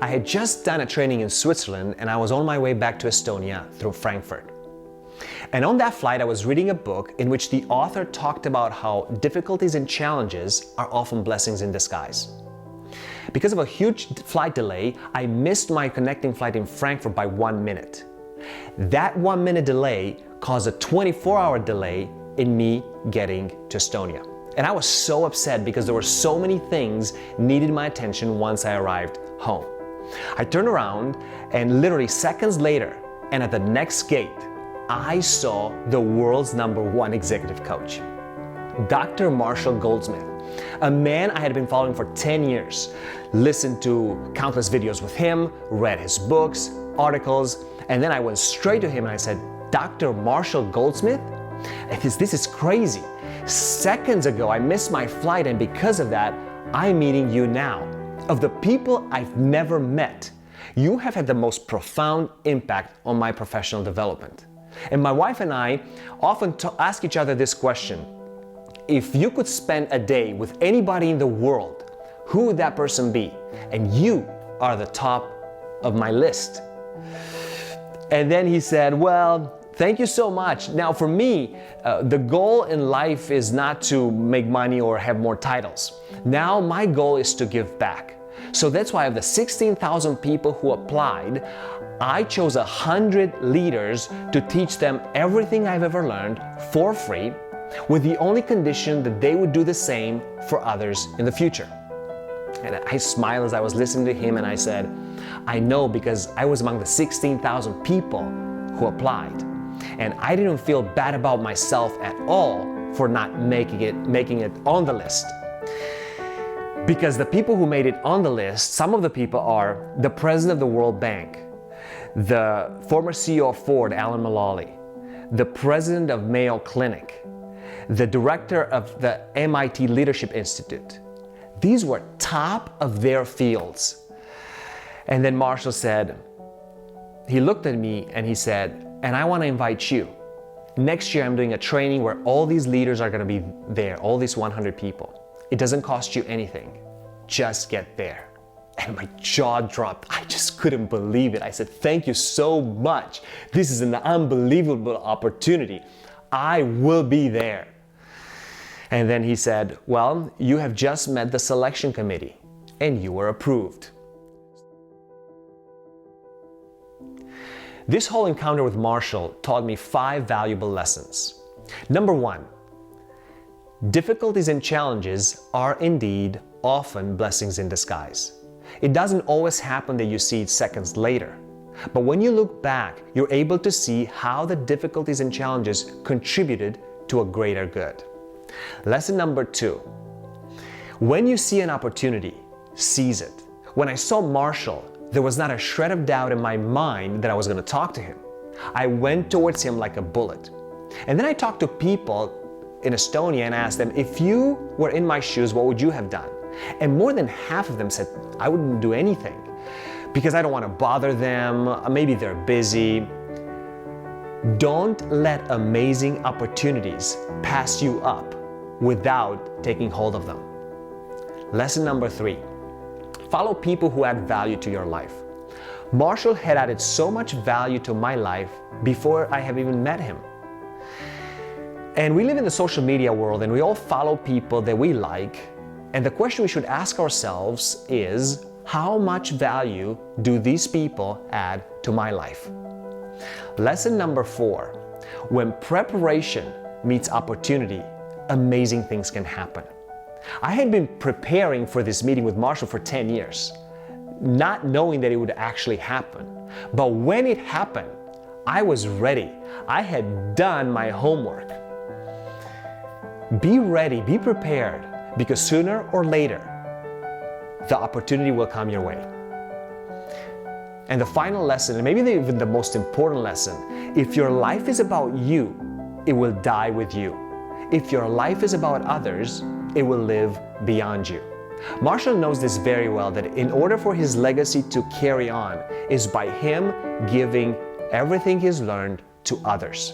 I had just done a training in Switzerland and I was on my way back to Estonia through Frankfurt. And on that flight, I was reading a book in which the author talked about how difficulties and challenges are often blessings in disguise. Because of a huge flight delay, I missed my connecting flight in Frankfurt by 1 minute. That 1 minute delay caused a 24-hour delay in me getting to Estonia. And I was so upset because there were so many things needed my attention once I arrived home. I turned around and literally seconds later, and at the next gate, I saw the world's #1 executive coach, Dr. Marshall Goldsmith, a man I had been following for 10 years, listened to countless videos with him, read his books, articles, and then I went straight to him and I said, Dr. Marshall Goldsmith? This is crazy. Seconds ago, I missed my flight, and because of that, I'm meeting you now. Of the people I've never met, you have had the most profound impact on my professional development. And my wife and I often ask each other this question: if you could spend a day with anybody in the world, who would that person be? And you are the top of my list. And then he said, well, thank you so much. Now for me, the goal in life is not to make money or have more titles. Now my goal is to give back. So that's why of the 16,000 people who applied, I chose 100 leaders to teach them everything I've ever learned for free, with the only condition that they would do the same for others in the future. And I smiled as I was listening to him and I said, I know, because I was among the 16,000 people who applied. And I didn't feel bad about myself at all for not making it on the list. Because the people who made it on the list, some of the people are the president of the World Bank, the former CEO of Ford, Alan Mulally, the president of Mayo Clinic, the director of the MIT Leadership Institute. These were top of their fields. And then Marshall said, he looked at me and he said, and I want to invite you. Next year I'm doing a training where all these leaders are going to be there, all these 100 people. It doesn't cost you anything. Just get there. And my jaw dropped. I just couldn't believe it. I said, thank you so much. This is an unbelievable opportunity. I will be there. And then he said, well, you have just met the selection committee and you were approved. This whole encounter with Marshall taught me 5 valuable lessons. Number 1, difficulties and challenges are indeed often blessings in disguise. It doesn't always happen that you see it seconds later. But when you look back, you're able to see how the difficulties and challenges contributed to a greater good. Lesson number 2, when you see an opportunity, seize it. When I saw Marshall, there was not a shred of doubt in my mind that I was going to talk to him. I went towards him like a bullet. And then I talked to people in Estonia and asked them, if you were in my shoes, what would you have done? And more than half of them said, I wouldn't do anything because I don't want to bother them. Maybe they're busy. Don't let amazing opportunities pass you up without taking hold of them. Lesson number 3, follow people who add value to your life. Marshall had added so much value to my life before I have even met him. And we live in the social media world and we all follow people that we like. And the question we should ask ourselves is, how much value do these people add to my life? Lesson number 4, when preparation meets opportunity, amazing things can happen. I had been preparing for this meeting with Marshall for 10 years, not knowing that it would actually happen. But when it happened, I was ready. I had done my homework. Be ready, be prepared, because sooner or later, the opportunity will come your way. And the final lesson, and maybe even the most important lesson, if your life is about you, it will die with you. If your life is about others, it will live beyond you. Marshall knows this very well, that in order for his legacy to carry on is by him giving everything he's learned to others.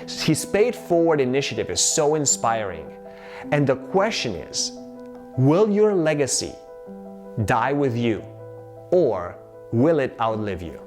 His Pay It Forward initiative is so inspiring. And the question is, will your legacy die with you, or will it outlive you?